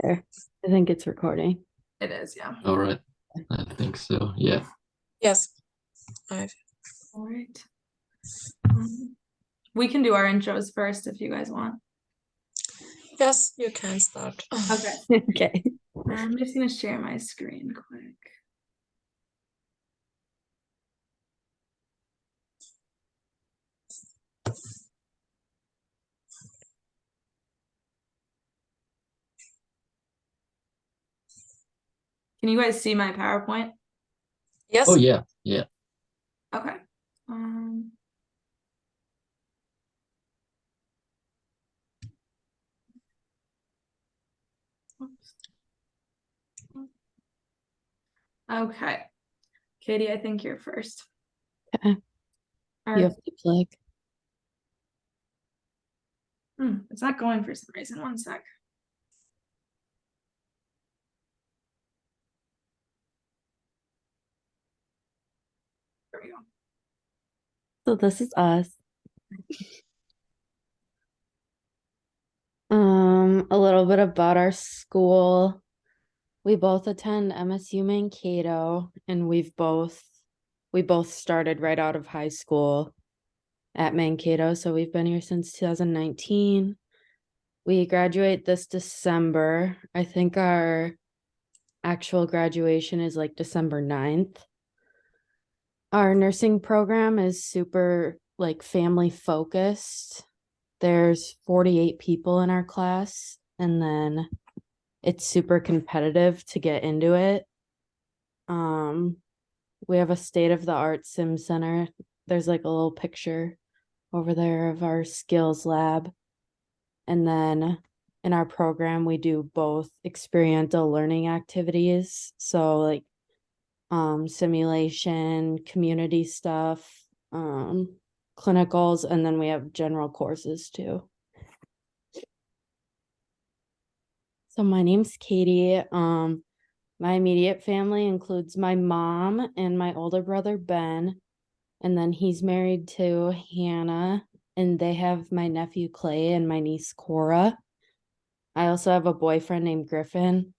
There. I think it's recording. It is, yeah. All right. I think so. Yeah. Yes, I've. All right. We can do our intros first if you guys want. Yes, you can start. Okay. Okay. I'm just gonna share my screen quick. Can you guys see my PowerPoint? Yes. Oh yeah. Yeah. Okay. Oops. Okay. Katie, I think you're first. Okay. Or, You have to click. it's not going for some reason. One sec. There we go. So this is us. A little bit about our school. We both attend MSU Mankato, and we both started right out of high school at Mankato. So we've been here since 2019. We graduate this December. I think our actual graduation is like December 9th. Our nursing program is super like family focused. There's 48 people in our class, and then it's super competitive to get into it. We have a state-of-the-art sim center. There's like a little picture over there of our skills lab. And then in our program, we do both experiential learning activities. So like simulation, community stuff, clinicals, and then we have general courses too. So my name's Katie. My immediate family includes my mom and my older brother Ben, and then he's married to Hannah, and they have my nephew Clay and my niece Cora. I also have a boyfriend named Griffin.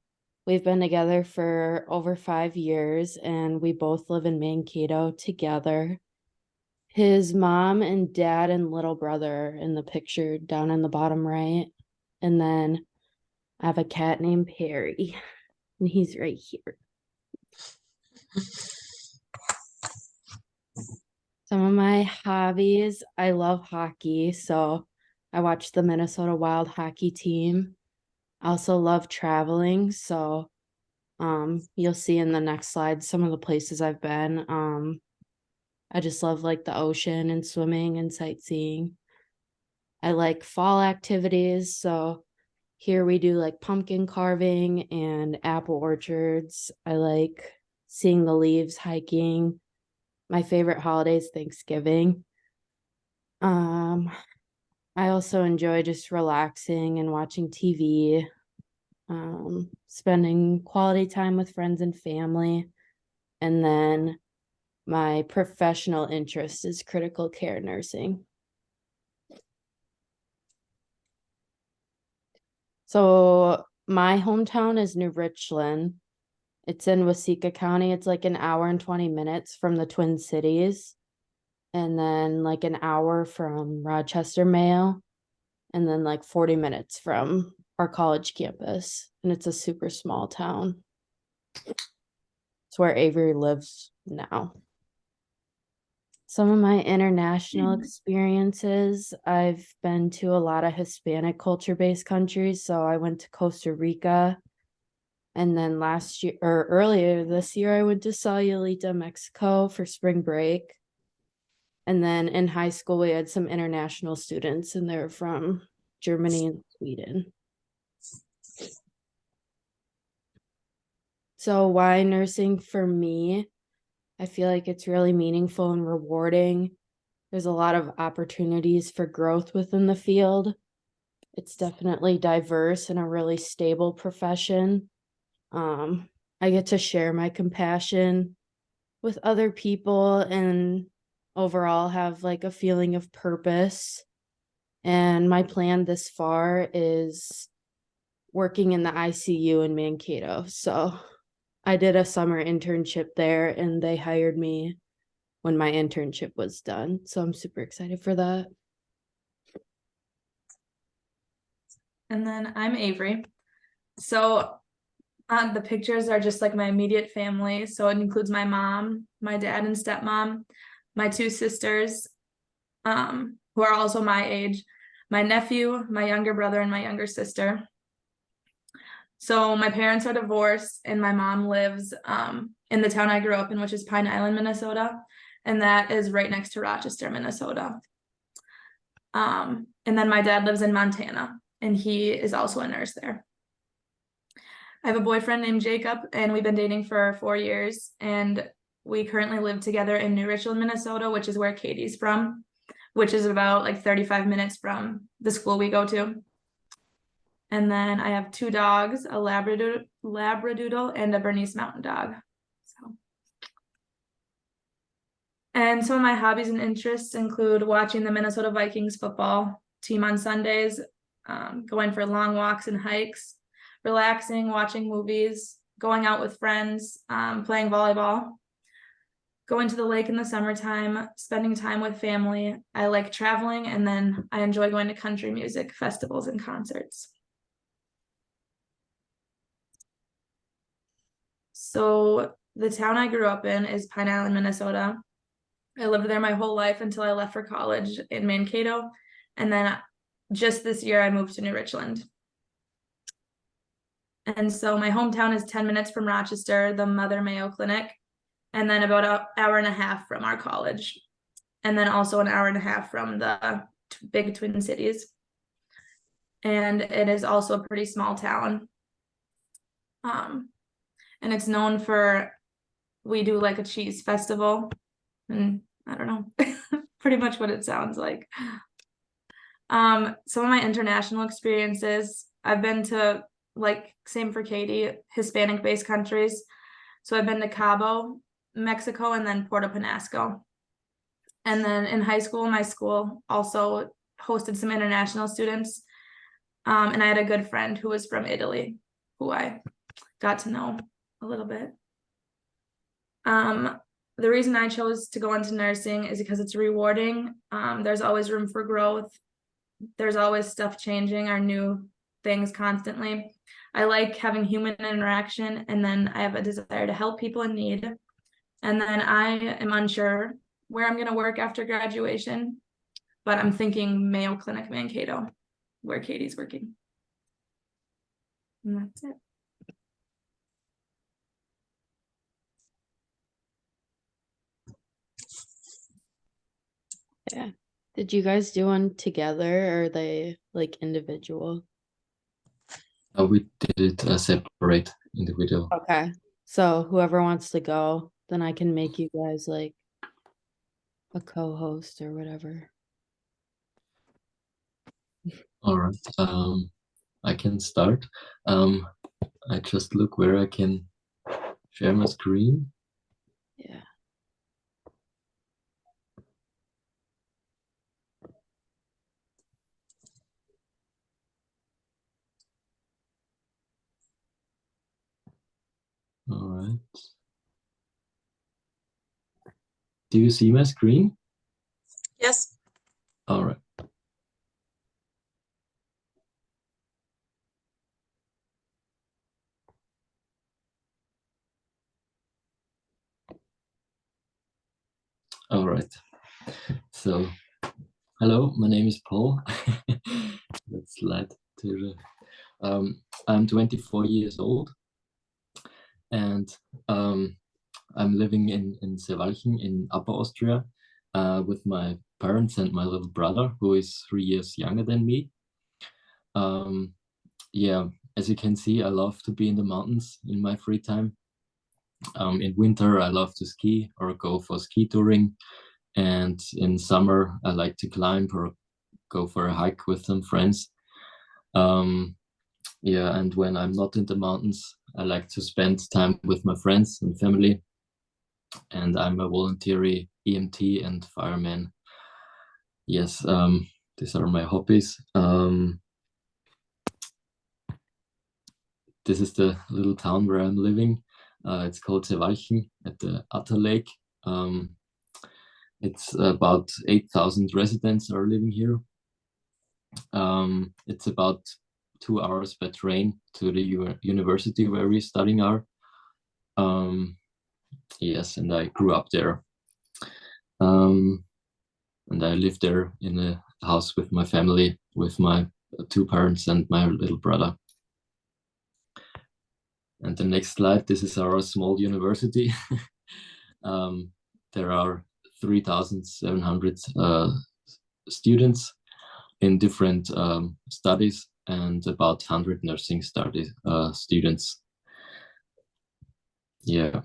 We've been together for over 5 years, and we both live in Mankato together. His mom and dad and little brother in the picture down in the bottom right. And then I have a cat named Perry, and he's right here. Some of my hobbies, I love hockey, so I watch the Minnesota Wild hockey team. I also love traveling, so you'll see in the next slide some of the places I've been. I just love like the ocean and swimming and sightseeing. I like fall activities, so here we do like pumpkin carving and apple orchards. I like seeing the leaves, hiking. My favorite holiday is Thanksgiving. I also enjoy just relaxing and watching TV, spending quality time with friends and family. And then my professional interest is critical care nursing. So my hometown is New Richland. It's in Waseca County. It's like an hour and 20 minutes from the Twin Cities, and then like an hour from Rochester, Mayo, and then like 40 minutes from our college campus. And it's a super small town. It's where Avery lives now. Some of my international experiences, I've been to a lot of Hispanic culture-based countries. So I went to Costa Rica. And then last year or earlier this year, I went to Sayulita, Mexico for spring break. And then in high school, we had some international students, and they're from Germany and Sweden. So why nursing for me? I feel like it's really meaningful and rewarding. There's a lot of opportunities for growth within the field. It's definitely diverse and a really stable profession. I get to share my compassion with other people and overall have like a feeling of purpose. And my plan this far is working in the ICU in Mankato. So I did a summer internship there and they hired me when my internship was done. So I'm super excited for that. And then I'm Avery. So the pictures are just like my immediate family. So it includes my mom, my dad and stepmom, my two sisters, who are also my age, my nephew, my younger brother, and my younger sister. So my parents are divorced and my mom lives in the town I grew up in, which is Pine Island, Minnesota. And that is right next to Rochester, Minnesota. And then my dad lives in Montana and he is also a nurse there. I have a boyfriend named Jacob and we've been dating for 4 years and we currently live together in New Richland, Minnesota, which is where Katie's from, which is about like 35 minutes from the school we go to. And then I have 2 dogs, a Labradoodle and a Bernese Mountain Dog. So. And some of my hobbies and interests include watching the Minnesota Vikings football team on Sundays, going for long walks and hikes, relaxing, watching movies, going out with friends, playing volleyball, going to the lake in the summertime, spending time with family. I like traveling, and then I enjoy going to country music festivals and concerts. So the town I grew up in is Pine Island, Minnesota. I lived there my whole life until I left for college in Mankato. And then just this year, I moved to New Richland. And so my hometown is 10 minutes from Rochester, the Mother Mayo Clinic, and then about an hour and a half from our college. And then also an hour and a half from the big Twin Cities. And it is also a pretty small town. And it's known for, we do like a cheese festival. And I don't know, pretty much what it sounds like. Some of my international experiences, I've been to, like, same for Katie, Hispanic-based countries. So I've been to Cabo, Mexico, and then Puerto Penasco. And then in high school, my school also hosted some international students. And I had a good friend who was from Italy, who I got to know a little bit. The reason I chose to go into nursing is because it's rewarding. There's always room for growth. There's always stuff changing, or new things constantly. I like having human interaction, and then I have a desire to help people in need. And then I am unsure where I'm going to work after graduation, but I'm thinking Mayo Clinic, Mankato, where Katie's working. And that's it. Yeah. Did you guys do one together or are they like individual? We did it separate, individual. Okay. So whoever wants to go, then I can make you guys like a co-host or whatever. All right. I can start. I just look where I can share my screen. Yeah. All right. Do you see my screen? Yes. All right. All right. So, hello, my name is Paul. Let's slide to the. I'm 24 years old, and I'm living in Serwalchen in Upper Austria with my parents and my little brother, who is 3 years younger than me. Yeah, as you can see, I love to be in the mountains in my free time. In winter, I love to ski or go for ski touring. And in summer, I like to climb or go for a hike with some friends. Yeah, and when I'm not in the mountains, I like to spend time with my friends and family. And I'm a voluntary EMT and fireman. Yes, these are my hobbies. this is the little town where I'm living. It's called Zevalchen at the Atta Lake. It's about 8,000 residents are living here. It's about 2 hours by train to the university where we're studying are. Yes, and I grew up there. And I lived there in a house with my family, with my 2 parents and my little brother. And the next slide, this is our small university. There are 3,700 students in different studies and about 100 nursing studies students. Yeah.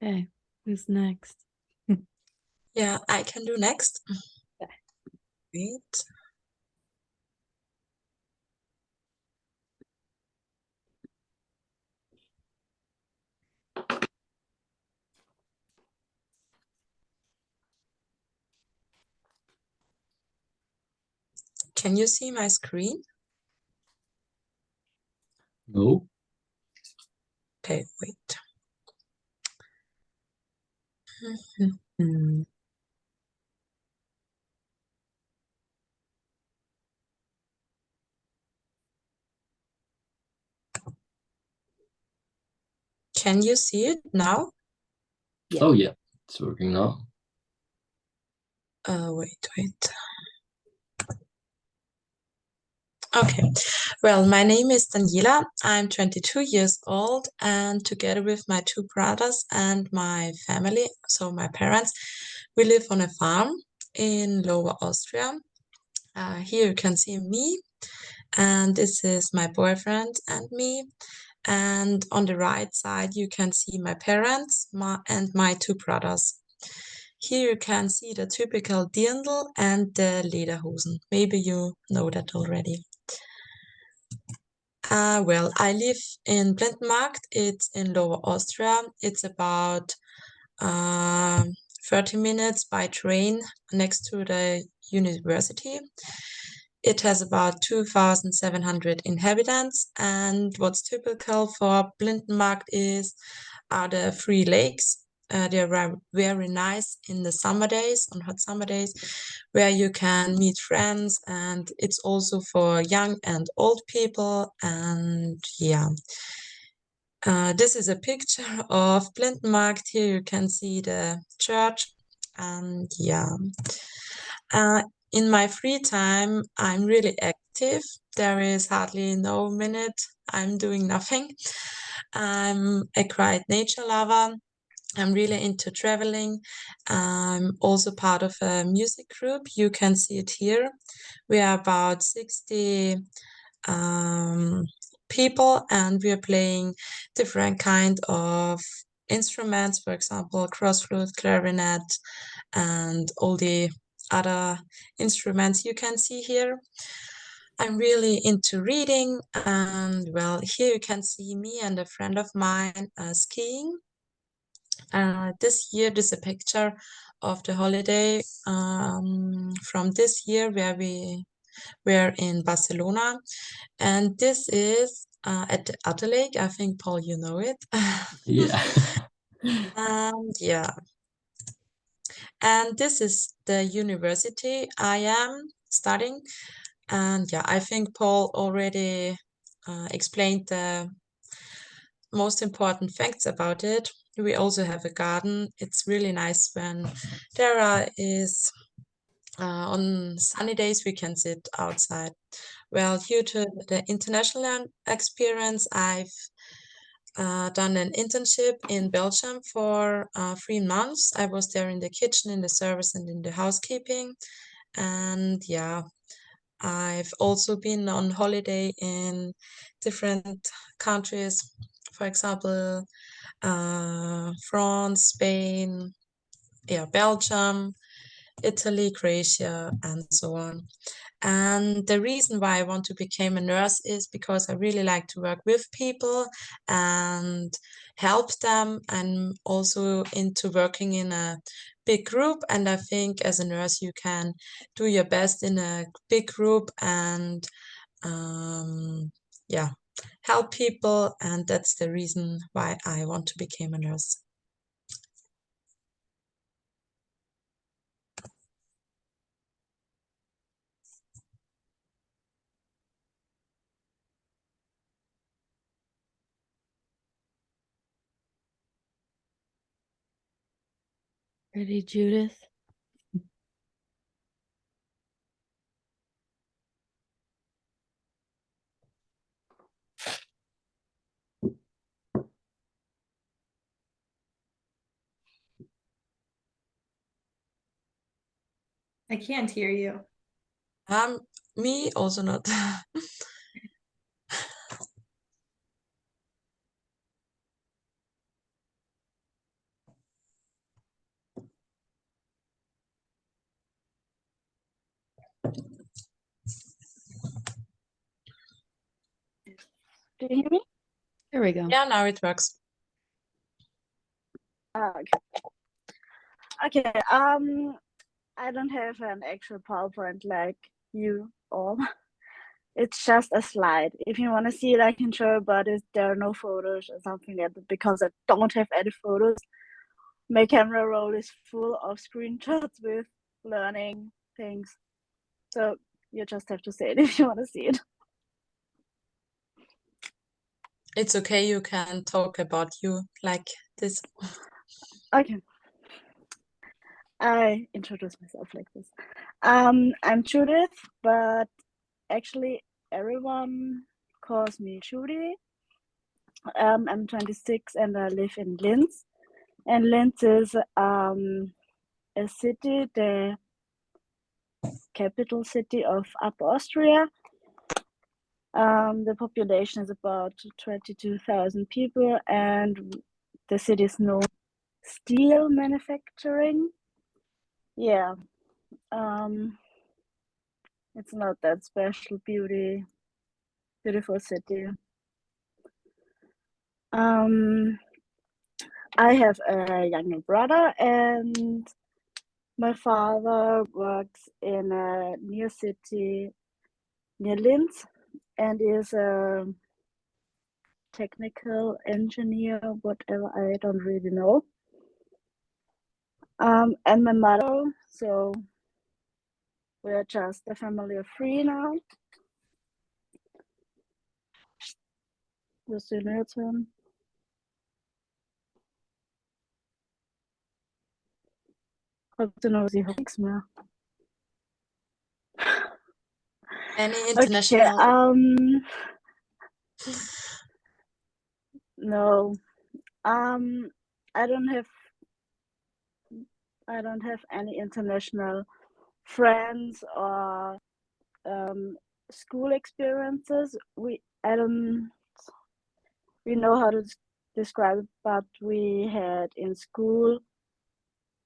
Okay, who's next? Yeah, I can do next. Yeah. Wait. Can you see my screen? No. Okay, wait. Can you see it now? Yeah. Oh yeah, it's working now. Wait. Okay, well, my name is Daniela. I'm 22 years old, and together with my 2 brothers and my family, so my parents, we live on a farm in Lower Austria. Here you can see me, and this is my boyfriend and me. And on the right side, you can see my parents and my 2 brothers. Here you can see the typical dirndl and the lederhosen. Maybe you know that already. Well, I live in Blindenmarkt. It's in Lower Austria. It's about 30 minutes by train next to the university. It has about 2,700 inhabitants, and what's typical for Blindenmarkt are the 3 lakes. They're very nice in the summer days, on hot summer days, where you can meet friends, and it's also for young and old people. And yeah, this is a picture of Blindenmarkt. Here you can see the church, and yeah. In my free time, I'm really active. There is hardly no minute I'm doing nothing. I'm a quiet nature lover. I'm really into traveling. I'm also part of a music group. You can see it here. We are about 60 people, and we are playing different kind of instruments, for example, crossflute, clarinet, and all the other instruments you can see here. I'm really into reading, and well, here you can see me and a friend of mine skiing. This year, this is a picture of the holiday from this year where we were in Barcelona, and this is at the Atta Lake. I think, Paul, you know it. Yeah. Yeah. And this is the university I am studying. And yeah, I think Paul already explained the most important facts about it. We also have a garden. It's really nice when is on sunny days we can sit outside. Well, due to the international experience, I've done an internship in Belgium for 3 months. I was there in the kitchen, in the service, and in the housekeeping. And yeah, I've also been on holiday in different countries, for example, France, Spain, yeah, Belgium, Italy, Croatia, and so on. And the reason why I want to become a nurse is because I really like to work with people and help them. I'm also into working in a big group, and I think as a nurse you can do your best in a big group and yeah, help people, and that's the reason why I want to become a nurse. Ready, Judith? I can't hear you. Me also not. Do you hear me? Here we go. Yeah, now it works. Okay. Okay. I don't have an actual PowerPoint like you all. It's just a slide. If you want to see it, I can show, but there are no photos or something like that because I don't have any photos. My camera roll is full of screenshots with learning things. So you just have to say it if you want to see it. It's okay, you can talk about you like this. Okay. I introduce myself like this. I'm Judith, but actually everyone calls me Judy. I'm 26 and I live in Linz. And Linz is a city, the capital city of Upper Austria. The population is about 22,000 people, and the city is known for steel manufacturing. Yeah, it's not that special, beautiful city. I have a younger brother, and my father works in a near city near Linz and is a technical engineer, whatever, I don't really know. And my mother, so we're just a family of 3 now. Wirst du ihn jetzt hören? Habt ihr noch nichts mehr? Any Okay, international? no. I don't have any international friends or school experiences. We know how to describe it, but we had in school,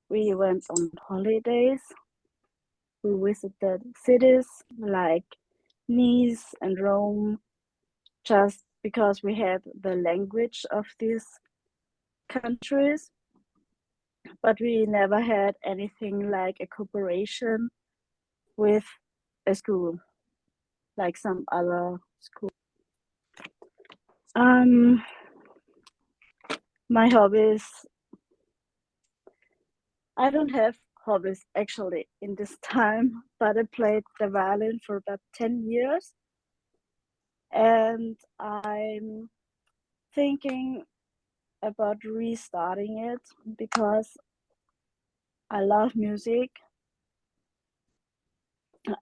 we went on holidays. We visited cities like Nice and Rome, just because we had the language of these countries. But we never had anything like a cooperation with a school, like some other school. My hobbies, I don't have hobbies actually in this time, but I played the violin for about 10 years. And I'm thinking about restarting it because I love music.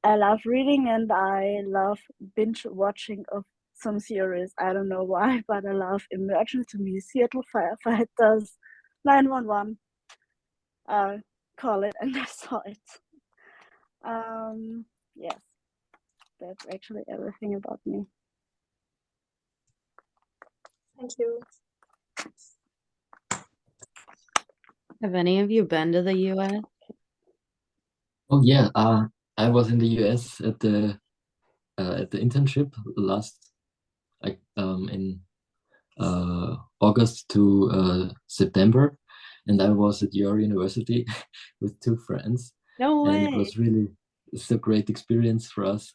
I love reading and I love binge watching of some series. I don't know why, but I love Emergency Seattle Firefighters 911. Call it, and I saw it. Yes, that's actually everything about me. Thank you. Have any of you been to the US? Oh yeah, I was in the US at the internship last in August to September, and I was at your university with two friends, No and it way. was really it's a great experience for us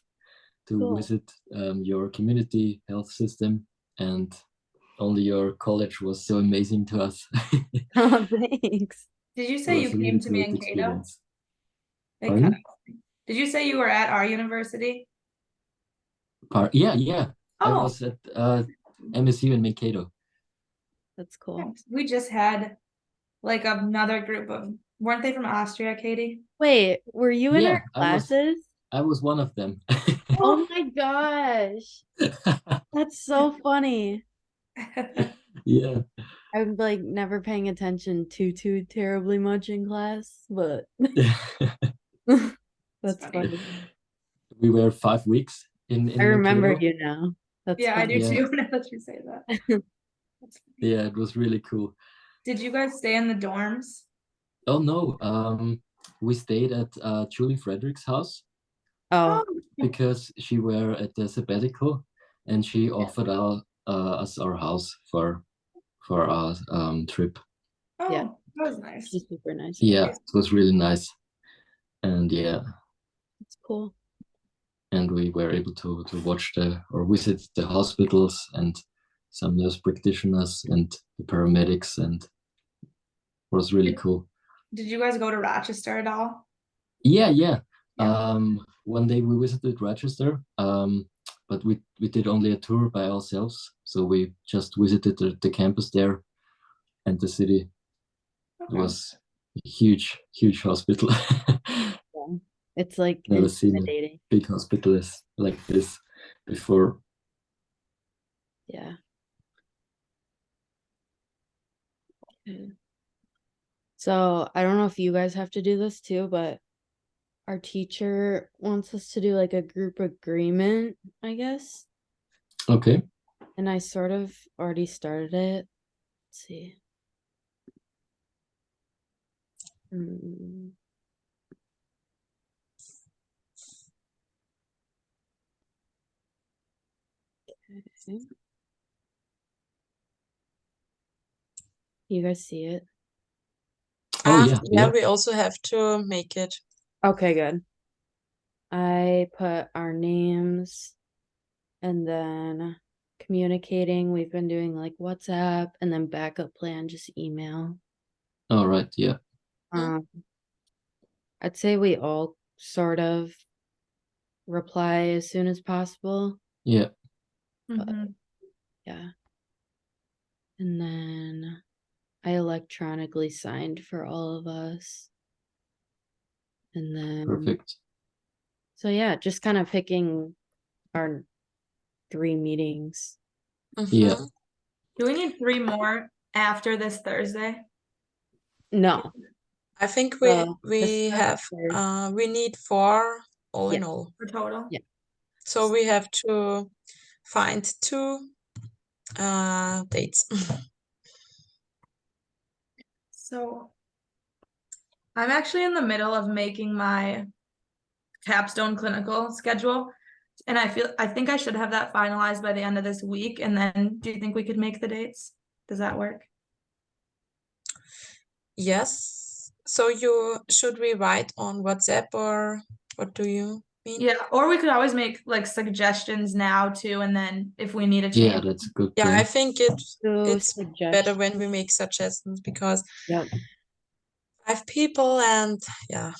to Cool. visit your community health system, and only your college was so amazing to us. Oh, thanks. Did you It say you was a came really to me great in Cato? experience. It cut Pardon? out. Did you say you were at our university? Yeah. I Oh, was at MSU in Mankato. That's cool. we just had like another group of, weren't they from Austria, Katie? Wait, were you in Yeah, our classes? I was one of them. Oh my gosh. That's so funny. Yeah. I'm like never paying attention too terribly much in class, but that's funny. funny. We were 5 weeks in I remember Mankato. you now. That's Yeah, I do funny. Yeah. too. Now that you say that. That's funny. Yeah, it was really cool. Did you guys stay in the dorms? Oh no, we stayed at Julie Frederick's house Oh, because she were at the sabbatical, and she offered us our house for our trip. Oh, Yeah. that was nice. she's super nice. Yeah, it was really nice, and yeah, It's cool. and we were able to watch or visit the hospitals and some nurse practitioners and the paramedics, and it was really cool. Did you guys go to Rochester at all? Yeah. Yeah. One day we visited Rochester, but we did only a tour by ourselves. So we just visited the campus there and the city. It Okay. was a huge hospital. Yeah. It's like Never seen a intimidating. big hospital like this before. Yeah. Okay. So I don't know if you guys have to do this too, but our teacher wants us to do like a group agreement, I guess. Okay. And I sort of already started it. Let's see. Hmm. Okay. You guys see it? Oh yeah. Yeah, we also have to make it. Okay, good. I put our names and then communicating. We've been doing like WhatsApp and then backup plan, just email. All right. Yeah. I'd say we all sort of reply as soon as possible. Yeah. Mhm. Yeah. And then I electronically signed for all of us. And then Perfect. so yeah, just kind of picking our 3 meetings. Yeah. Mhm. Do we need 3 more after this Thursday? No. I think Well, we this have Thursday. we need 4 all in Yeah. all. For total? Yeah. So we have to find 2 dates. So I'm actually in the middle of making my capstone clinical schedule. And I think I should have that finalized by the end of this week. And then do you think we could make the dates? Does that work? Yes. So should we write on WhatsApp, or what do you mean? Yeah, or we could always make like suggestions now too, and then if we need a Yeah, change. that's a good Yeah, plan. I think it's Suggestions. better when we make suggestions, because Yep. 5 people, and yeah.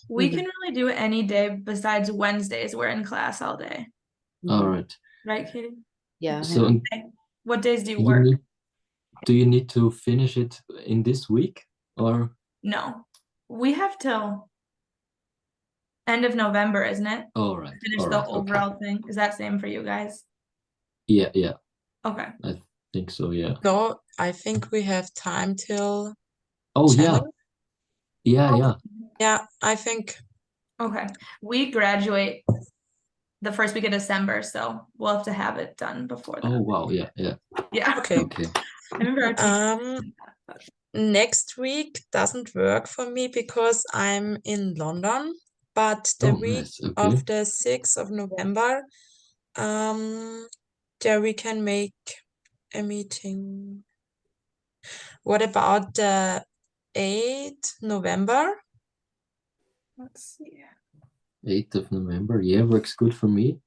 We Mhm. can really do it any day besides Wednesdays. We're in class all day. All Mhm. right. Right, Katie? Yeah. So Okay. What days do you you work? do you need to finish it in this week, or? No. We have till end of November, isn't it? All right. Finish All the right. Okay. overall thing. Is that same for you guys? Yeah. Okay. I think so. Yeah. No, I think we have time till Oh yeah. January. Yeah. Yeah, I think. Okay. We graduate the first week of December, so we'll have to have it done before Oh then. wow. Yeah. Yeah. Okay. Okay. I remember our teacher. Um, Next week doesn't work for me because I'm in London, but the Oh, week nice. Okay. of the 6th of November, there we can make a meeting. What about the 8th November? Let's see. 8th of November. Yeah, works good for me.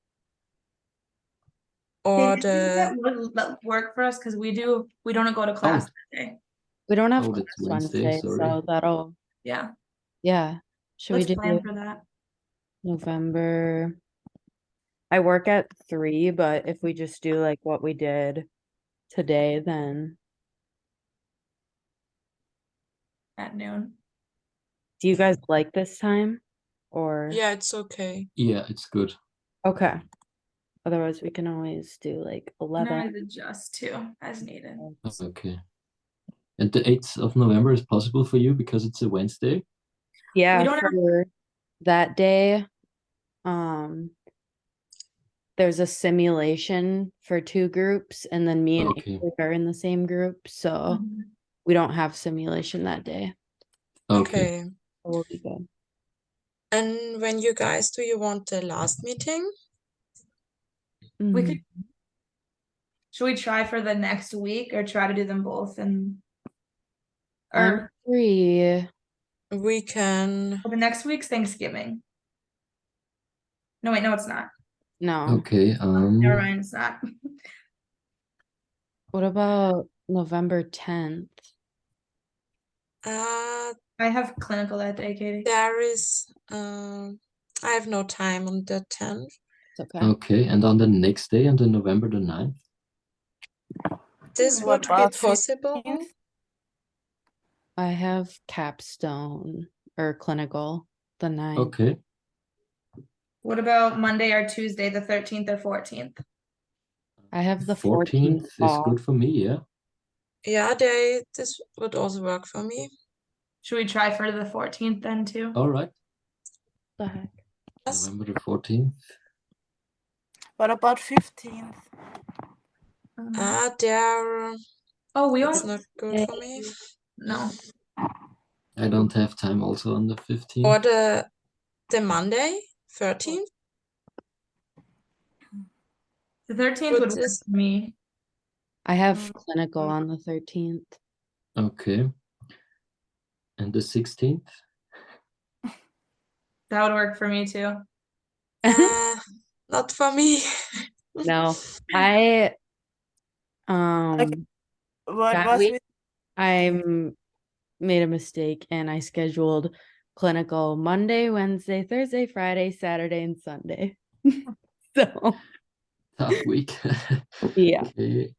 Or Katie, do you think the that would work for us? Because we don't go to class that day. We don't have Oh, class that's Wednesday, Wednesday, sorry. so that'll, Yeah, yeah. Should we let's plan do for that. November? I work at 3, but if we just do like what we did today, then At noon. do you guys like this time? Or, yeah, it's okay. Yeah, it's good. okay. Otherwise, we can always do like Can 11. always adjust too as needed. Okay. And the 8th of November is possible for you because it's a Wednesday? Yeah, don't have- for that day, there's a simulation for 2 groups, and then me and Okay. Ingrid are in the same group, so Mhm. we don't have simulation that day. Okay. Okay. So we'll be good. And when you guys do you want the last meeting? We could. Mhm. Should we try for the next week or try to do them both and I'm or free. We can. the next week's Thanksgiving? No, wait, no, it's not. No. Okay. Never mind, it's not. What about November 10th? Uh, I have clinical that day, Katie. there is. I have no time on the 10th. It's okay. Okay. And on the next day, on the November the 9th? This What would be about possible. 15th? I have capstone or clinical the 9th. Okay. What about Monday or Tuesday, the 13th or 14th? I have the 14th 14th is off. good for me, yeah. Yeah, this would also work for me. Should we try for the 14th then too? All right. The heck? Yes. November the 14th. What about 15th? There Oh, we it's don't. not good for me. No. I don't have time also on the 15th. Or the Monday, 13th. The 13th Would would work this- for me. I have Mm, clinical on the 13th. Okay. And the 16th? That would work for me too. Not for me. No, I What that was week with I made a mistake and I scheduled clinical Monday, Wednesday, Thursday, Friday, Saturday, and Sunday. So Tough week. yeah. Okay.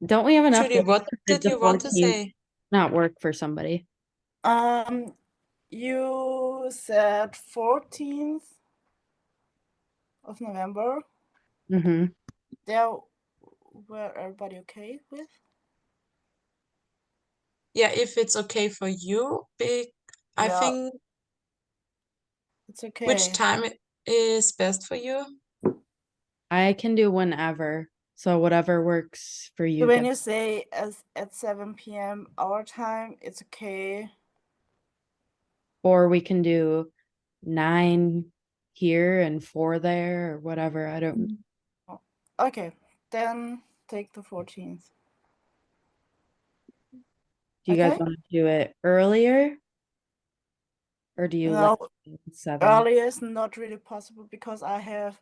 Don't we have enough? Judy, what Did did the you want to 14th say? not work for somebody? you said 14th of November. Mm-hmm. There were everybody okay with? Yeah, if it's okay for you, I Yeah. think It's okay. which time is best for you? I can do whenever. So whatever works for you So when guys. you say at 7 p.m. our time, it's okay. Or we can do 9 here and 4 there or whatever. I don't. Okay, then take the 14th. Do you guys Okay. want to do it earlier? Or do you like No, 7? earlier is not really possible because I have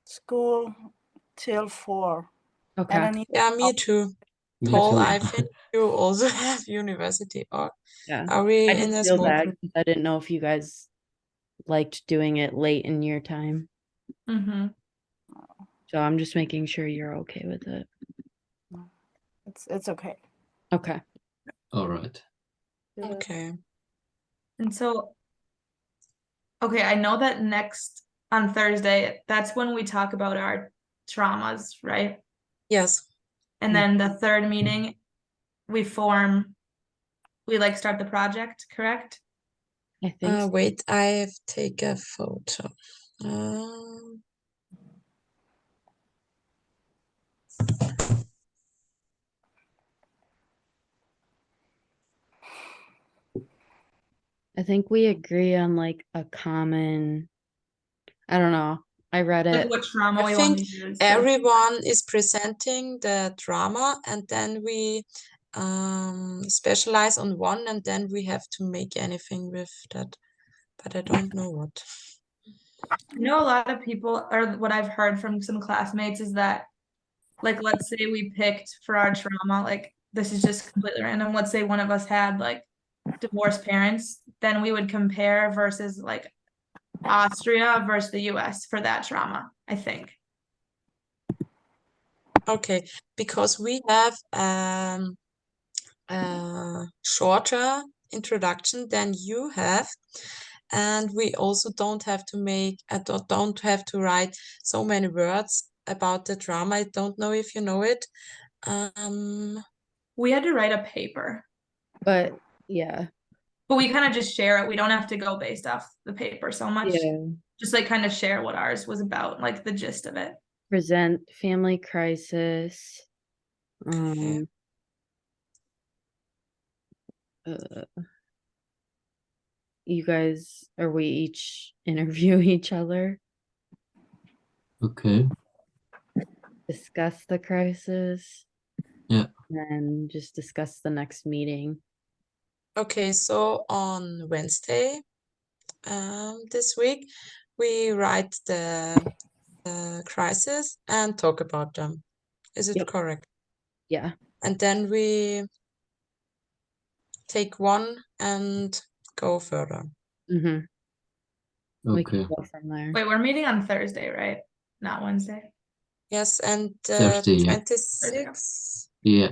school till 4. And Okay. I need Yeah, me too. Me Paul, too. I think you also have university, or Yeah. are we I in just a feel small bad group? 'cause I didn't know if you guys liked doing it late in your time. Mm-hmm. So I'm just making sure you're okay with it. it's okay. Okay. All right. Okay. And so, okay, I know that next on Thursday, that's when we talk about our traumas, right? Yes. And then the third meeting, we like start the project, correct? I think so. Wait, I have take a photo. I think we agree on like a common, I don't know. I read Like it. what trauma I we want think to use. everyone is presenting the drama, and then we specialize on one, and then we have to make anything with that. But I don't know what. You know, a lot of people, or what I've heard from some classmates is that, like, let's say we picked for our trauma, like, this is just completely random. Let's say one of us had like divorced parents, then we would compare versus like Austria versus the US for that trauma, I think. Okay, because we have a shorter introduction than you have, and we also don't have to make, don't have to write so many words about the drama. I don't know if you know it. We had to write a paper, But yeah. but we kind of just share it. We don't have to go based off the paper so much. Yeah. Just like kind of share what ours was about, like the gist of it. Present family crisis. Okay. Uh, you guys, or we each interview each other, Okay. discuss the crisis. Yeah. And just discuss the next meeting. Okay, so on Wednesday, this week, we write the crisis and talk about them. Is it Yep. correct? Yeah. And then we take one and go further. Mm-hmm. We Okay. can go from there. Wait, we're meeting on Thursday, right? Not Wednesday. Yes, and Thursday, yeah. 26. Yeah.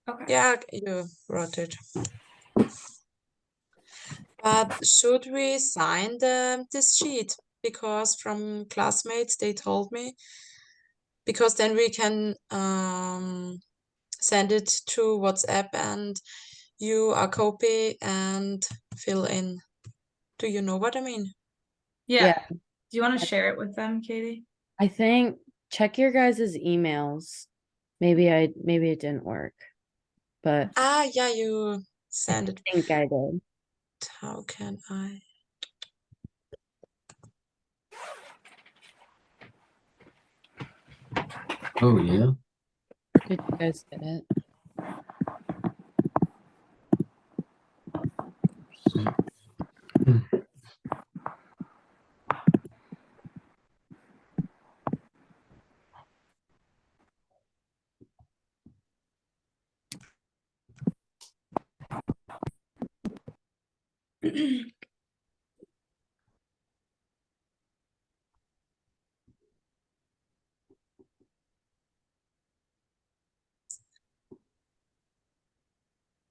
Okay. Yeah, you wrote it. But should we sign this sheet? Because from classmates they told me, because then we can send it to WhatsApp and you a copy and fill in. Do you know what I mean? Yeah. Yeah. Do you want to share it with them, Katie? I think check your guys' emails. Maybe it didn't work, but Ah, yeah, you I send it. think I did. How can I? Oh, yeah. Did you guys get it?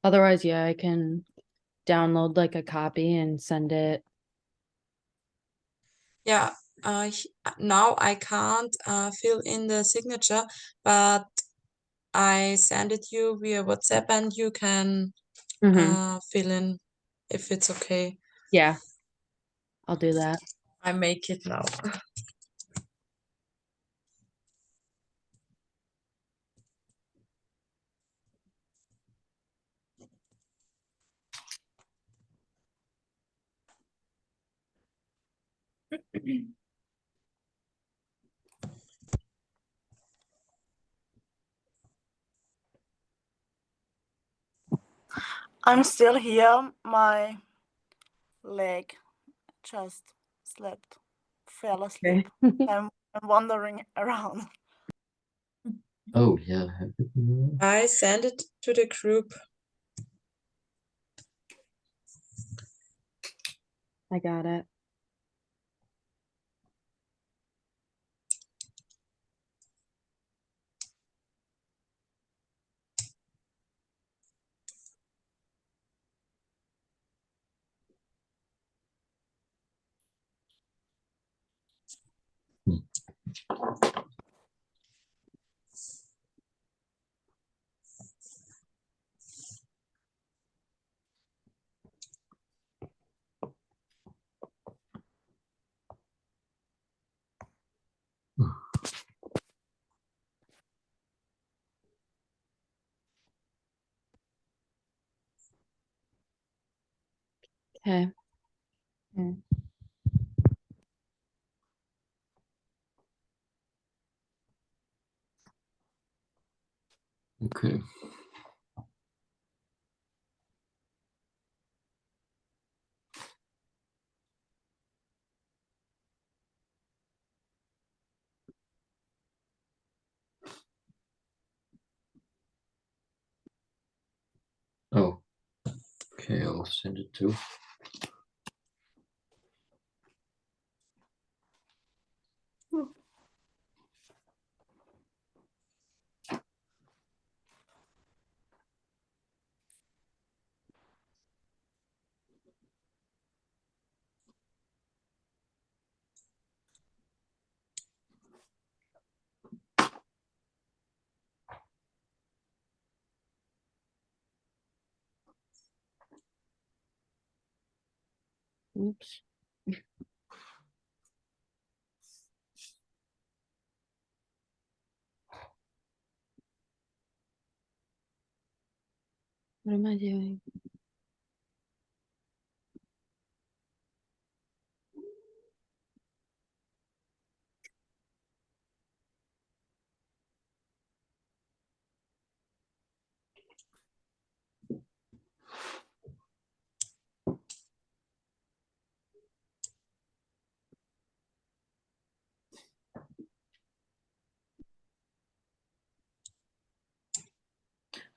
Otherwise, yeah, I can download like a copy and send it. Yeah, now I can't fill in the signature, but I send it you via WhatsApp and you can fill in if it's okay. Yeah, I'll do that. I make it now. I'm still here. My leg just slept, fell asleep. I'm wandering around. Oh, yeah. I send it to the group. I got it. Okay. Okay. Oh, okay, I'll send it too. Oops. What am I doing?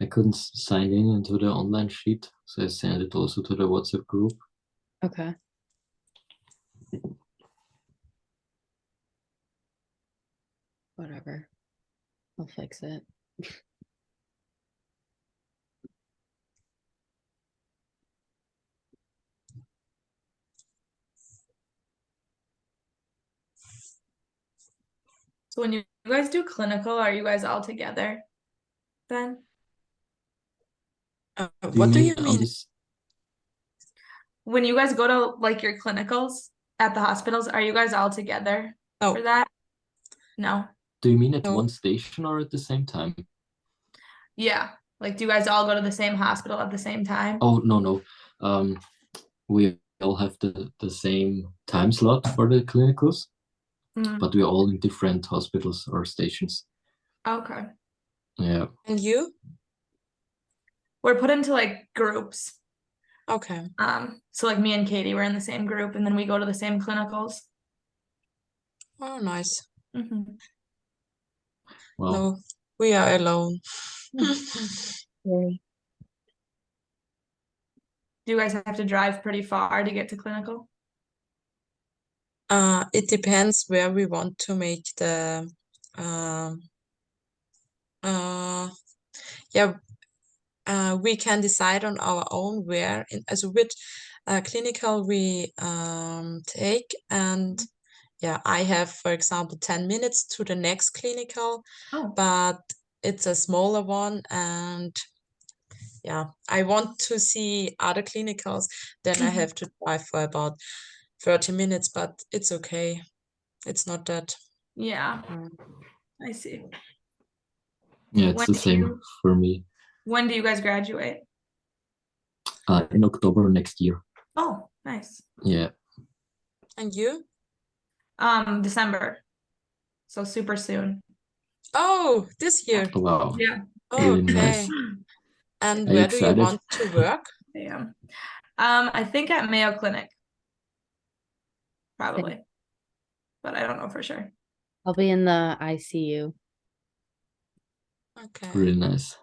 I couldn't sign in into the online sheet, so I sent it also to the WhatsApp group. Okay. Whatever. I'll fix it. So when you guys do clinical, are you guys all together then? What do you on mean? this? When you guys go to like your clinicals at the hospitals, are you guys all together No. for that? No. Do you mean at No. one station or at the same time? Yeah. Like, do you guys all go to the same hospital at the same time? Oh, no. We all have the same time slot for the clinicals, Mm, but we're all in different hospitals or stations. okay. Yeah. And you? We're put into like groups. Okay. So like me and Katie were in the same group, and then we go to the same clinicals. Oh, nice. Mhm. Well, No, we are alone. Do you guys have to drive pretty far to get to clinical? It depends where we want to make the yeah, we can decide on our own where as which clinical we take, and yeah, I have, for example, 10 minutes to the next clinical, Oh. but it's a smaller one, and yeah, I want to see other clinicals, then I have to drive for about 30 minutes, but it's okay. It's not that. Yeah, I see. yeah, it's When the do same you- for me. When do you guys graduate? In October next year. Oh, nice. Yeah. And you? December. So super soon. Oh, this year. Wow. Yeah. Oh, Really nice. okay. And Are you where do you excited? want to work? Yeah. I think at Mayo Clinic. Probably. But I don't know for sure. I'll be in the ICU. Okay. Really nice.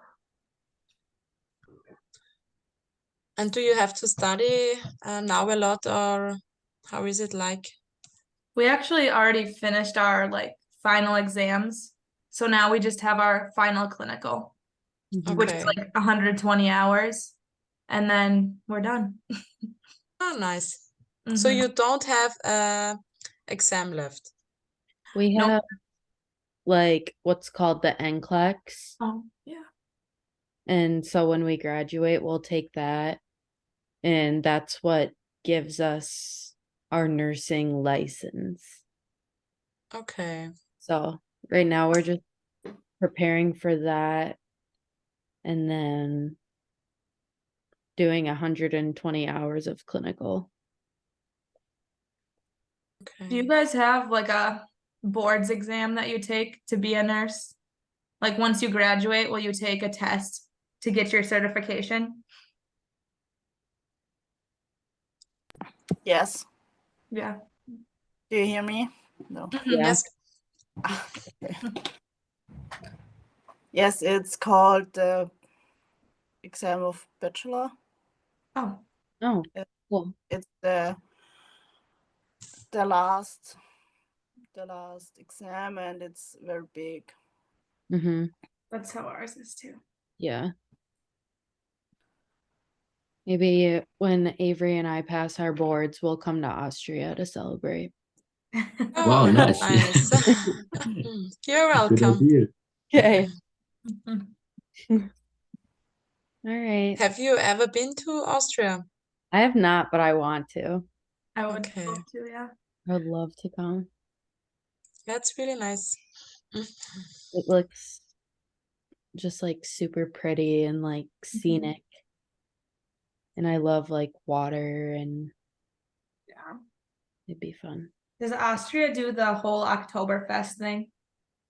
And do you have to study now a lot, or how is it like? We actually already finished our like final exams. So now we just have our final clinical, which is Okay. like 120 hours. And then we're done. Oh, nice. So Mhm. you don't have a exam left. We Nope. have like what's called the NCLEX. Oh, yeah. And so when we graduate, we'll take that. And that's what gives us our nursing license. Okay. So right now we're just preparing for that. And then doing 120 hours of clinical. Do you Okay. guys have like a boards exam that you take to be a nurse? Like once you graduate, will you take a test to get your certification? Yes. Yeah. Do you hear me? No. Yeah. Yes. Yes, it's called the exam of bachelor. Oh, Oh, Yeah. cool. It's the last exam, and it's very big. Mm-hmm. that's how ours is too. Yeah. Maybe when Avery and I pass our boards, we'll come to Austria to celebrate. Wow, Oh, nice. nice. You're Good welcome. idea. Okay. All right. Have you ever been to Austria? I have not, but I want to. I would Okay. love to, yeah. I would love to come. That's really nice. It looks just like super pretty and like scenic. And I love like water and Yeah. it'd be fun. Does Austria do the whole Oktoberfest thing?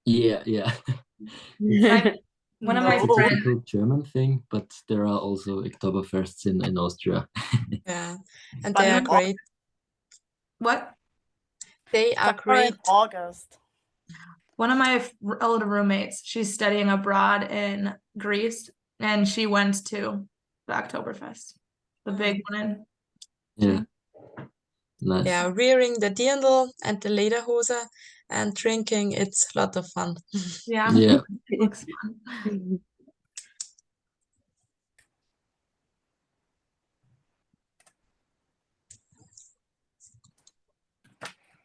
Yeah, yeah. I- One of my It's a No. friends, typical German thing, but there are also Oktoberfests in Austria. Yeah. And But they are in great. what? They are summer in great. August. One of my old roommates, she's studying abroad in Greece, and she went to the Oktoberfest, the big one. Yeah. Nice. Yeah, wearing the dirndl and the lederhose and drinking, it's a lot of fun. Yeah. Yeah. Looks fun.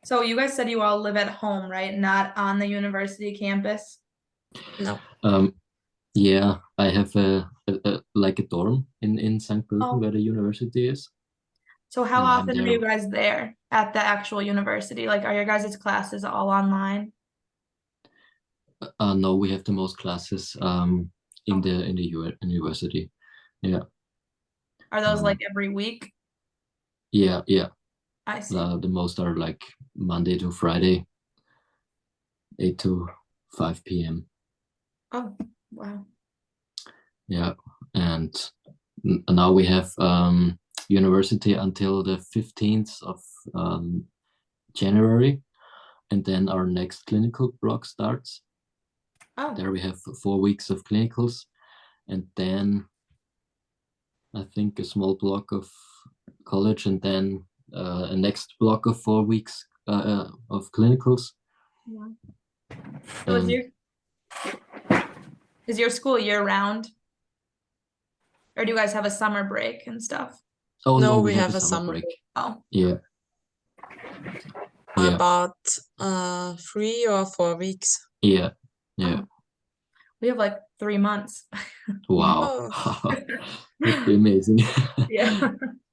So you guys said you all live at home, right? Not on the university campus? No. Yeah, I have like a dorm in St. Pölten Oh. where the university is. So how And I'm often are there. you guys there at the actual university? Like, are your guys' classes all online? No, we have the most classes in the university. Yeah. Are those like Um, every week? Yeah, yeah. I see. The most are like Monday to Friday, 8 to 5 p.m. Oh, wow. Yeah, and now we have university until the 15th of January, and then our next clinical block starts. Oh, There we have 4 weeks of clinicals, and then I think a small block of college, and then a next block of 4 weeks of clinicals. yeah. So And is your school year round? Or do you guys have a summer break and stuff? oh No, no, we we have have a a summer summer break. Oh, Yeah. Yeah. About 3 or 4 weeks. Yeah. Yeah. oh. We have like 3 months. Wow. Oh. That'd be amazing. Yeah.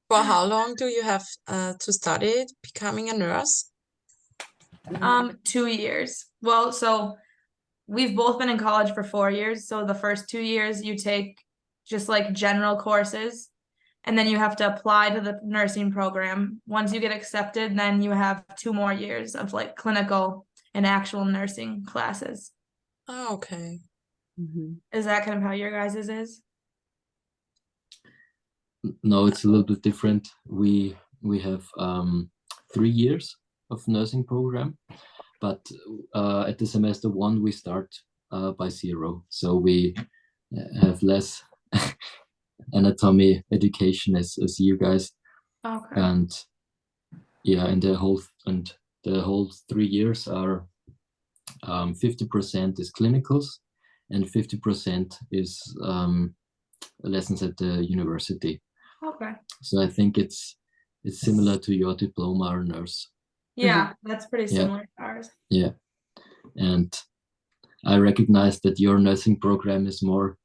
For how long do you have to study becoming a nurse? 2 years. Well, so we've both been in college for 4 years. So the first 2 years you take just like general courses, and then you have to apply to the nursing program. Once you get accepted, then you have 2 more years of like clinical and actual nursing classes. Oh, okay. Mhm. Is that kind of how your guys's is? No, it's a little bit different. We have 3 years of nursing program, but at the semester 1 we start by 0, so we have less anatomy education as you guys, Okay. and yeah, and the whole 3 years are 50% is clinicals and 50% is lessons at the university. Okay. So I think it's similar to your diploma or nurse. Yeah, that's pretty Yeah. similar to ours. Yeah. And I recognize that your nursing program is more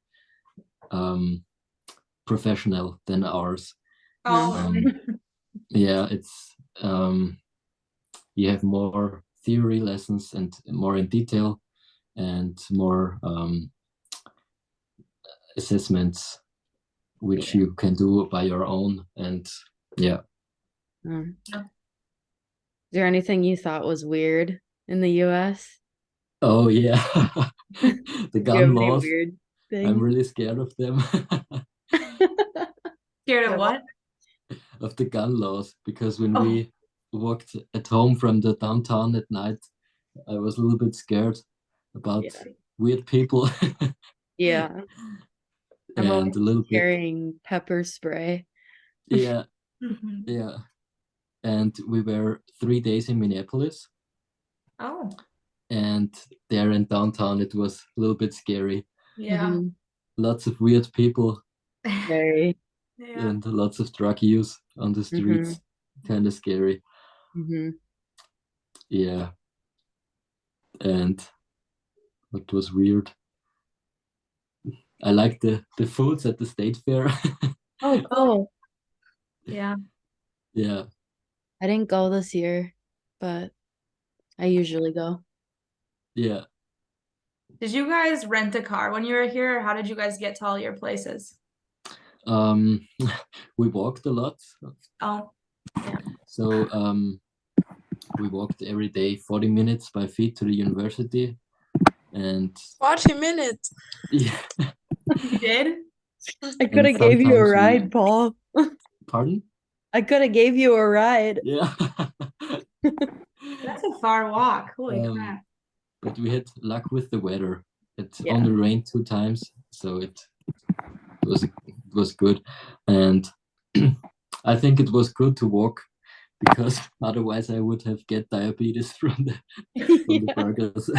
professional than ours. Oh, Yeah, it's you have more theory lessons and more in detail and more assessments which you can do by your own. And yeah. Mm. Yeah. Is there anything you thought was weird in the US? Oh yeah. The Do you gun have any laws. weird I'm things? really scared of them. Scared of Yeah, what? Of the gun laws, because when Oh. we walked at home from the downtown at night, I was a little bit scared about Yeah. weird people. Yeah, I'm And always a little bit, carrying pepper spray. yeah, Mhm. yeah. And we were 3 days in Minneapolis, Oh, and there in downtown it was a little bit scary. yeah. Mhm. Lots of weird people Very. Yeah. and lots of drug use on the streets. Kind of scary. Hmm. Yeah. And what was weird? I like the foods at the state fair. Oh, cool. Yeah. Yeah. I didn't go this year, but I usually go. Yeah. Did you guys rent a car when you were here, or how did you guys get to all your places? We walked a lot. Oh, So we walked every day 40 minutes by feet to the university. And 40 minutes. yeah. you did? I could have gave you a sometimes ride, Paul. Pardon? I could have gave you a ride. Yeah. That's a far walk. Holy Um, crap. But we had luck with the weather. It Yeah. only rained 2 times, so it was good. And I think it was good to walk, because otherwise I would have get diabetes from the burgers.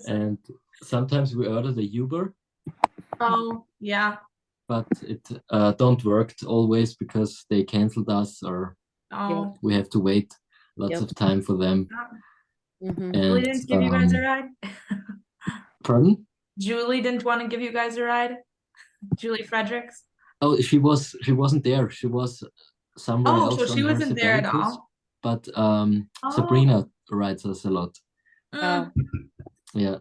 And sometimes we ordered a Uber, Oh, yeah. but it don't worked always because they canceled us, or Oh. we have to wait lots Yep. of time for them. Mhm. Julie And didn't give you guys a ride? pardon? Julie didn't want to give you guys a ride? Julie Fredericks? Oh, she wasn't there. She was somewhere Oh, else so she on her wasn't there at sabbaticals. all? But Oh. Sabrina rides us a lot. Mm. Yeah,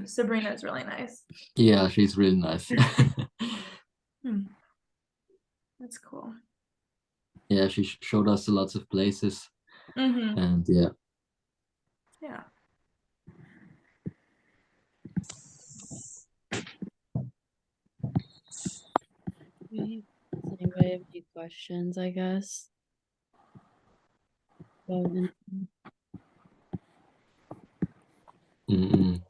Sabrina is really nice. yeah, she's really nice. That's cool. Yeah, she showed us lots of places, Mm-hmm. and yeah. Yeah. Does anybody have any questions, I guess? Mm-mm.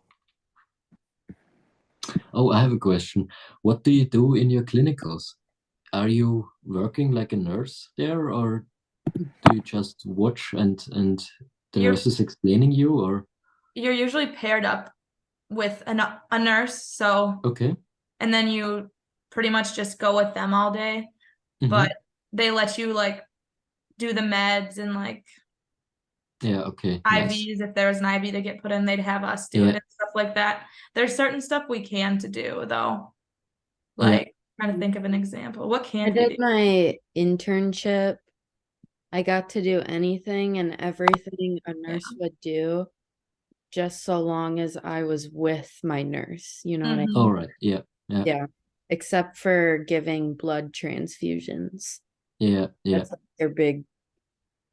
Oh, I have a question. What do you do in your clinicals? Are you working like a nurse there, or do you just watch and the You're- nurse is explaining you, or? You're usually paired up with a nurse, so Okay. and then you pretty much just go with them all day. Mhm. But they let you like do the meds and like Yeah, okay. IVs. Nice. If there was an IV to get put in, they'd have us do Yeah. it and stuff like that. There's certain stuff we can to do though. Yeah. Like trying to think of an example. What I can't we did do? my internship. I got to do anything and everything a nurse would do, just so long as I was with my nurse. You know what I Mhm. All right. Yeah. Yeah. Yeah. Except for giving blood transfusions. Yeah. Yeah. That's like their big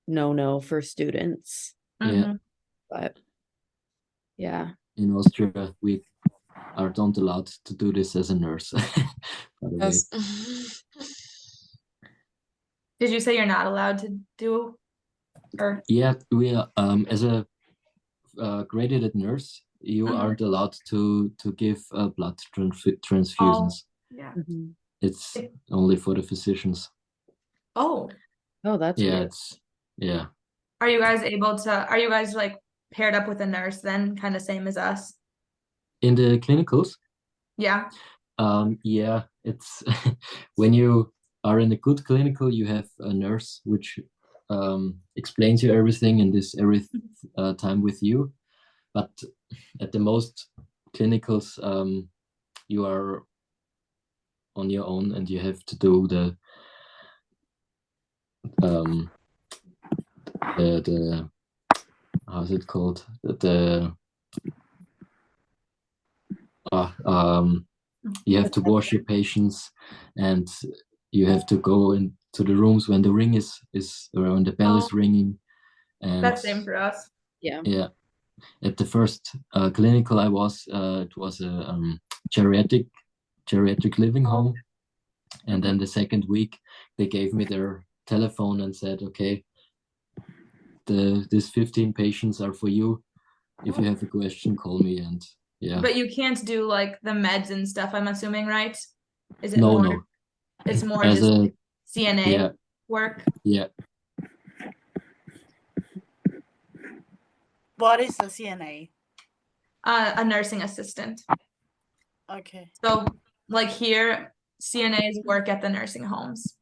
no for students. Yeah. Mhm. But yeah. In Austria, we are not allowed to do this as a nurse. By the way. Yes. Did you say you're not allowed to do or Yeah, we are as a graduate nurse, you Mhm. aren't allowed to give blood transfusions. yeah. Mhm. It's only for the physicians. Oh, Oh, that's Yeah, weird. it's yeah. are you guys like paired up with a nurse then, kind of same as us? In the clinicals, Yeah. yeah, it's when you are in a good clinical, you have a nurse which explains you everything and is every time with you. But at the most clinicals, you are on your own and you have to do the how's it called, you have to wash your patients, and you have to go into the rooms when the ring is or when the bell is Oh. ringing. And That's same for us. Yeah. yeah, at the first clinical I was, it was a geriatric living home, and then the second week they gave me their telephone and said, okay, these 15 patients are for you. If you have a question, call me. And yeah, But you can't do like the meds and stuff, I'm assuming, right? Is it no, more? no, It's more as just a CNA yeah, work. yeah. What is a CNA? A nursing assistant. Okay. So like here, CNAs work at the nursing homes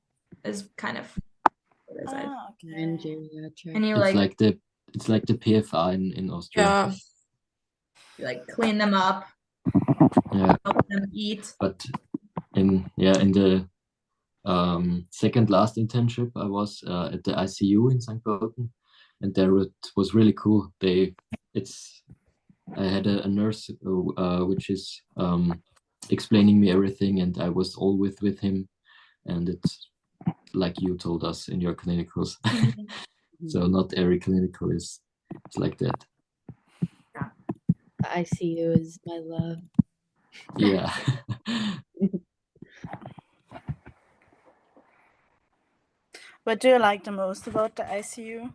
is kind of what is it? Ah, In okay. geriatric. And you It's like like the PFI in Austria. Yeah, clean them up, Yeah, help them eat. but in the second last internship I was at the ICU in St. Pölten, and there it was really cool. I had a nurse which is explaining me everything, and I was all with him, and it's like you told us in your clinicals. So not every clinical is like that. The ICU is my love. Yeah. What do you like the most about the ICU?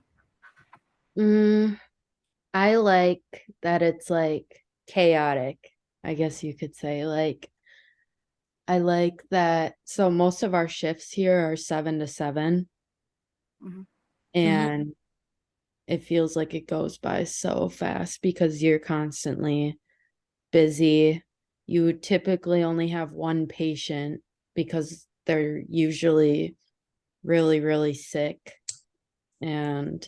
I like that it's like chaotic, I guess you could say. Like, I like that. So most of our shifts here are 7 to 7. Mhm. And it feels like it goes by so fast because you're constantly busy. You typically only have one patient because they're usually really, really sick. And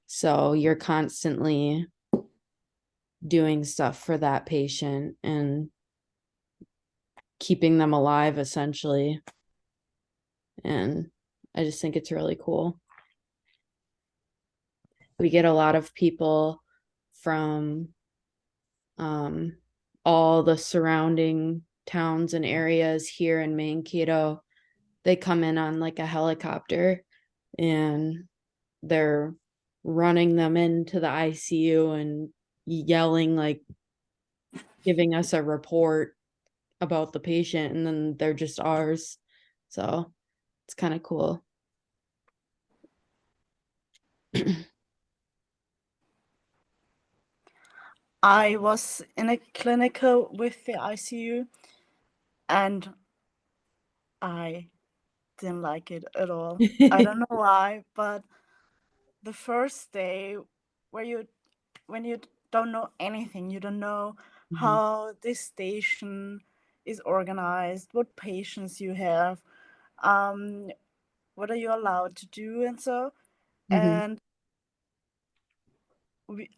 so you're constantly doing stuff for that patient and keeping them alive, essentially. And I just think it's really cool. We get a lot of people from all the surrounding towns and areas here in Mankato. They come in on like a helicopter and they're running them into the ICU and yelling, like giving us a report about the patient, and then they're just ours. So it's kind of cool. I was in a clinical with the ICU, and I didn't like it at all. I don't know why, but the first day when you don't know anything, you don't know how this station is organized, what patients you have, what are you allowed to do, and so. And we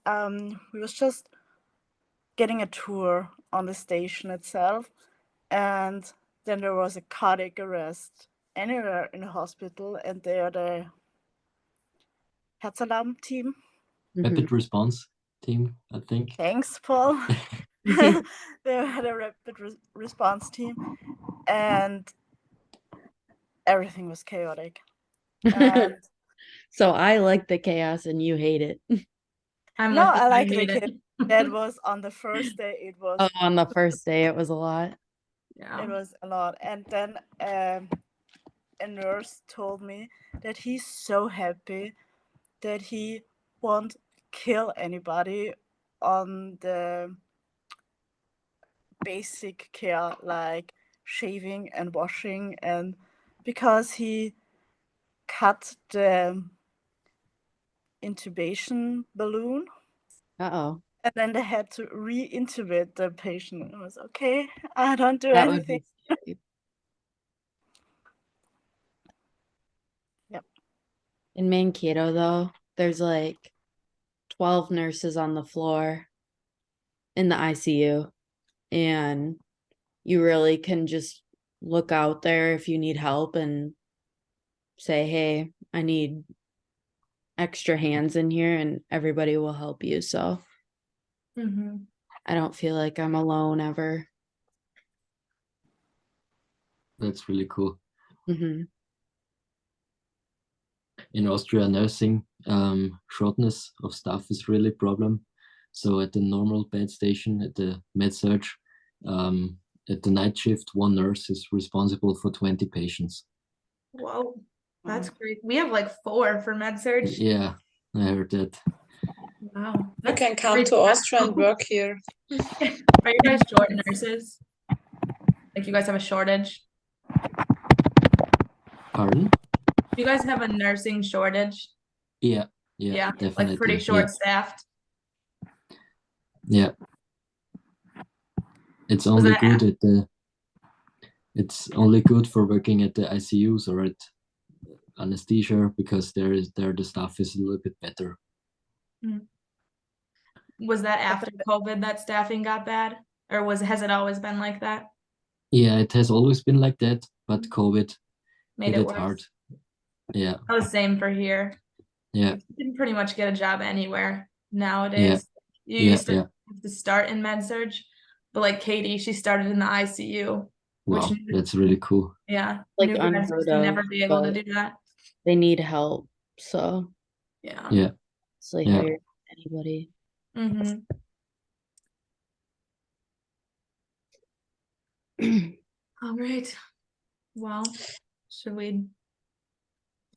was just getting a tour on the station itself, and then there was a cardiac arrest anywhere in the hospital, and they are the Herzalarm team. Rapid response team, I think. Thanks, Paul. They had a rapid response team, and everything was chaotic. And So I like the chaos and you hate it. I'm no, with you. I like the hate kid. it. That was on the first day. It was Oh, on the first day it was a lot. Yeah. it was a lot, and then a nurse told me that he's so happy that he won't kill anybody on the basic care like shaving and washing, and because he cut the intubation balloon Uh-oh. and then they had to re-intubate the patient. It was okay, I don't do That would anything. be scary. Yep. In Mankato, though, there's like 12 nurses on the floor in the ICU, and you really can just look out there if you need help and say, hey, I need extra hands in here, and everybody will help you. So I don't feel like I'm alone ever. that's really cool. Mhm. In Austria, nursing shortness of staff is really a problem. So at the normal bed station, at the med surg, at the night shift, one nurse is responsible for 20 patients. Whoa, that's great. We have like 4 for med surg. Yeah, I heard that. Wow. You That's can come very to Austria and stressful. work here. Are you guys short nurses? Like you guys have a shortage? Pardon? You guys have a nursing shortage? Yeah, Yeah, definitely. like pretty short staffed. Yeah. It's Was only that good at the. It's only good for working at the ICUs or at anesthesia because there the staff is a little bit better. Was that after COVID that staffing got bad? Or has it always been like that? Yeah, it has always been like that, but COVID Made hit it it worse. hard. Yeah, Oh, same for here. yeah, You can pretty much get a job anywhere nowadays. You yeah, used to yeah. have to start in med surg, but like Katie, she started in the ICU, which Wow, that's really cool. yeah, Like new grads unheard used to never of, be able to but do that. they need help, so Yeah. Yeah, it's like Yeah. hire anybody. Mm-hmm. All right. Well, should we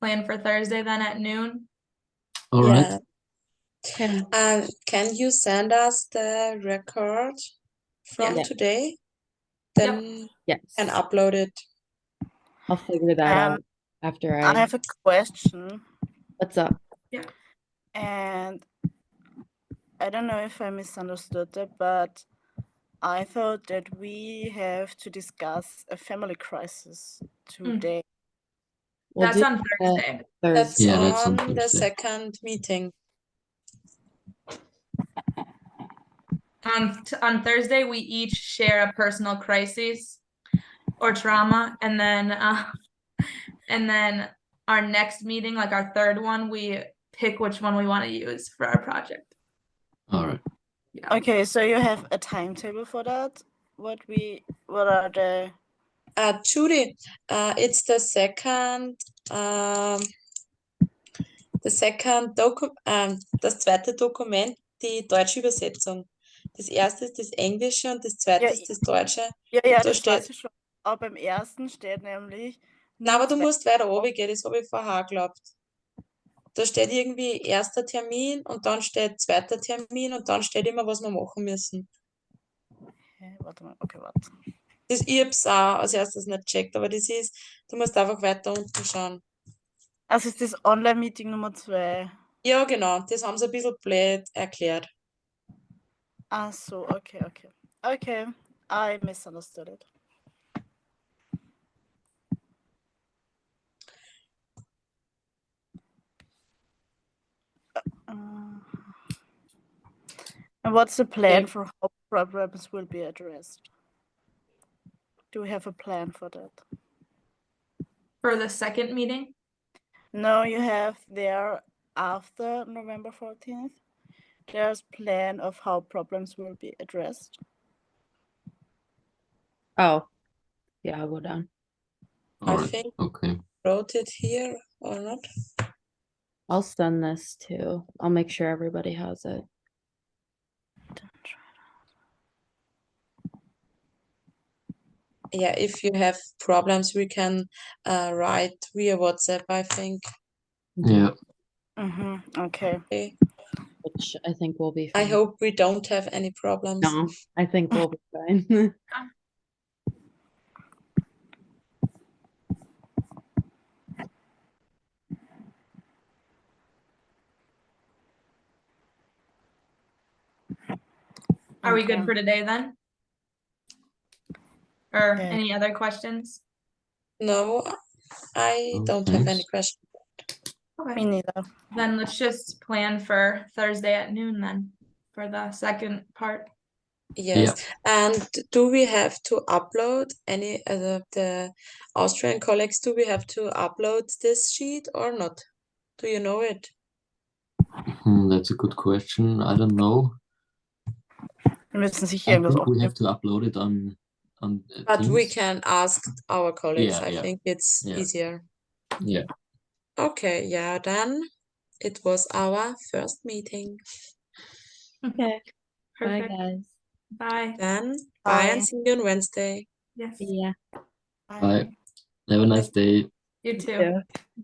plan for Thursday then at noon? all right. Yeah. Okay. Can you send us the record from Yeah. today? Yep. Then Yes. can upload it. I'll figure that out after I have a question, What's up? and I don't know if I misunderstood it, but I thought that we have to discuss a family crisis today. We'll That's do on that Thursday. That's Thursday. Yeah, that's on on the Thursday. second meeting. On Thursday, we each share a personal crisis or trauma, and then our next meeting, like our third one, we pick which one we want to use for our project. All right. Yeah. Okay, so you have a timetable for that? What are the Judy, it's the das zweite Dokument, die deutsche Übersetzung. Das erste ist das Englische und das zweite Ja, ist das Deutsche. Ja, Da das steht- weiß ich schon. Aber beim ersten steht nämlich. Na, aber du nur musst weiter oben gehen, das habe ich vorher geglaubt. Da steht irgendwie erster Termin und dann steht zweiter Termin und dann steht immer, was wir machen müssen. Warte mal, okay, warte. Ich hab's auch als erstes nicht gecheckt, aber das ist, du musst einfach weiter unten schauen. Also ist das Online-Meeting Nummer 2. Ja, genau, das haben sie ein bisschen blöd erklärt. Ach so, okay. Okay, I misunderstood it. And what's the plan Okay. for how problems will be addressed? Do we have a plan for that? For the second meeting, No, you have there after November 14th. There's plan of how problems will be addressed. Oh, yeah, I'll go down. All I right. think Okay. wrote it here or not. I'll send this too. I'll make sure everybody has it. Yeah, if you have problems, we can write via WhatsApp, I think. Yeah. Okay. Okay. Which I think will be I fine. hope we don't have any problems. No, I think we'll be fine. are we good Okay. for today then? Or Yeah. any other questions? No, I Oh, don't have any thanks. questions. Me Okay, neither. then let's just plan for Thursday at noon then, for the second part. Yes. And do we have to upload any of the Austrian colleagues? Do we have to upload this sheet or not? Do you know it? That's a good question. I don't know. Wir müssen sicher I irgendwas think we aufnehmen. have to upload it on on But we Teams? can ask our colleagues. Yeah, I yeah, think it's yeah. easier. Yeah. Okay, yeah, then it was our first meeting. Okay, bye Perfect. guys. Bye. Then bye and Bye. see you on Wednesday. Yes. See ya. Bye. Have a nice day. You too. too.